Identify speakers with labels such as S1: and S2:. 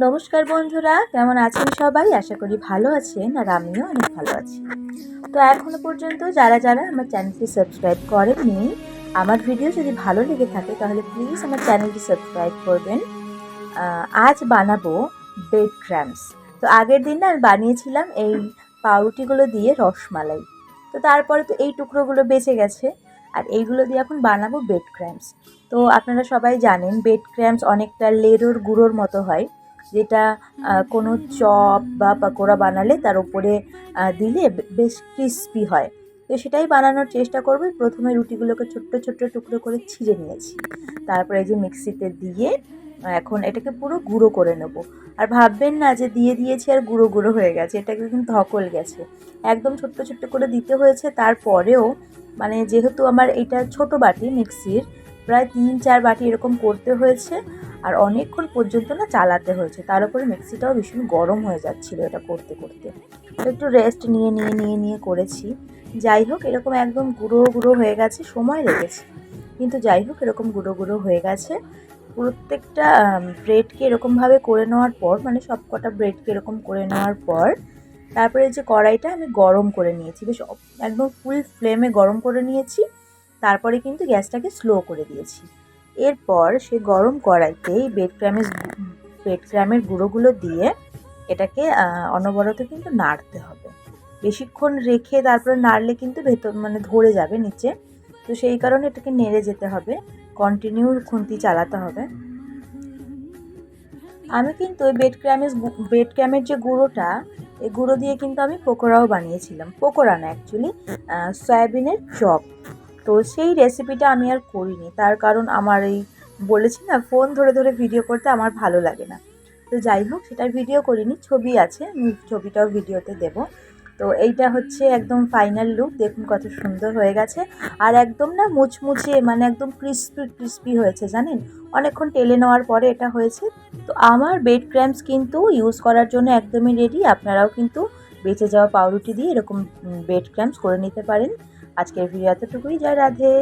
S1: নমস্কার বন্ধুরা, কেমন আছেন সবাই? আশা করি ভালো আছেন, আর আমিও অনেক ভালো আছি। তো এখনো পর্যন্ত যারা আমার চ্যানেলটি সাবস্ক্রাইব করেননি, আমার ভিডিও যদি ভালো লেগে থাকে তাহলে প্লিজ আমার চ্যানেলটি সাবস্ক্রাইব করবেন। আজ বানাবো ব্রেড ক্রাম্বস। তো আগের দিন আমি বানিয়েছিলাম এই পাউরুটিগুলো দিয়ে রসমালাই। তো তারপরে তো এই টুকরোগুলো বেঁচে গেছে, আর এইগুলো দিয়ে এখন বানাবো ব্রেড ক্রাম্বস। তো আপনারা সবাই জানেন ব্রেড ক্রাম্বস অনেকটা লেরোর গুঁড়োর মতো হয়, যেটা কোনো চপ বা পকোড়া বানালে তার উপরে দিলে বেশ ক্রিস্পি হয়। তো সেটাই বানানোর চেষ্টা করব। প্রথমে রুটিগুলোকে ছোট্ট ছোট্ট টুকরো করে ছিঁড়ে নিয়েছি, তারপরে এই যে মিক্সিতে দিয়ে এখন এটাকে পুরো গুঁড়ো করে নেব। আর ভাববেন না যে দিয়ে দিয়েছি আর গুঁড়ো গুঁড়ো হয়ে গেছে, এটাকে কিন্তু ধকল গেছে। একদম ছোট্ট ছোট্ট করে দিতে হয়েছে। তারপরেও মানে যেহেতু আমার এটা ছোট বাটি মিক্সির, প্রায় 3-4 বাটি এরকম করতে হয়েছে, আর অনেকক্ষণ পর্যন্ত না চালাতে হয়েছে। তার উপরে মিক্সিটাও ভীষণ গরম হয়ে যাচ্ছিলো এটা করতে করতে। একটু রেস্ট নিয়ে করেছি। যাই হোক, এরকম একদম গুঁড়ো গুঁড়ো হয়ে গেছে, সময় লেগেছে কিন্তু যাই হোক এরকম গুঁড়ো গুঁড়ো হয়ে গেছে। প্রত্যেকটা ব্রেডকে এরকমভাবে করে নেওয়ার পর, মানে সব কটা ব্রেডকে এরকম করে নেওয়ার পর, তারপরে যে কড়াইটা আমি গরম করে নিয়েছি, বেশ একদম ফুল ফ্লেমে গরম করে নিয়েছি। তারপরে কিন্তু গ্যাসটাকে স্লো করে দিয়েছি। এরপর সে গরম কড়াইতেই ব্রেড ক্রামের গুঁড়োগুলো দিয়ে এটাকে অনবরত কিন্তু নাড়তে হবে। বেশিক্ষণ রেখে তারপরে নাড়লে কিন্তু ভেতর মানে ধরে যাবে নিচে। তো সেই কারণে এটাকে নেড়ে যেতে হবে, কন্টিনিউ খুন্তি চালাতে হবে। আমি কিন্তু ওই ব্রেড ক্রামের যে গুঁড়োটা, এই গুঁড়ো দিয়ে কিন্তু আমি পকোড়াও বানিয়েছিলাম। পকোড়া না, অ্যাকচুয়ালি সয়াবিনের চপ। তো সেই রেসিপিটা আমি আর করিনি, তার কারণ আমার এই বলেছি না, ফোন ধরে ধরে ভিডিও করতে আমার ভালো লাগে না। তো যাই হোক, সেটার ভিডিও করিনি, ছবি আছে, আমি ছবিটাও ভিডিওতে দেব। তো এইটা হচ্ছে একদম ফাইনাল লুক, দেখুন কত সুন্দর হয়ে গেছে। আর একদম না মুচমুচে, মানে একদম ক্রিস্পি ক্রিস্পি হয়েছে জানেন, অনেকক্ষণ টেলে নেওয়ার পরে এটা হয়েছে। তো আমার ব্রেড ক্রাম্বস কিন্তু ইউজ করার জন্য একদমই রেডি। আপনারাও কিন্তু বেঁচে যাওয়া পাউরুটি দিয়ে এরকম ব্রেড ক্রাম্বস করে নিতে পারেন। আজকের ভিডিও এতটুকুই। জয় রাধে।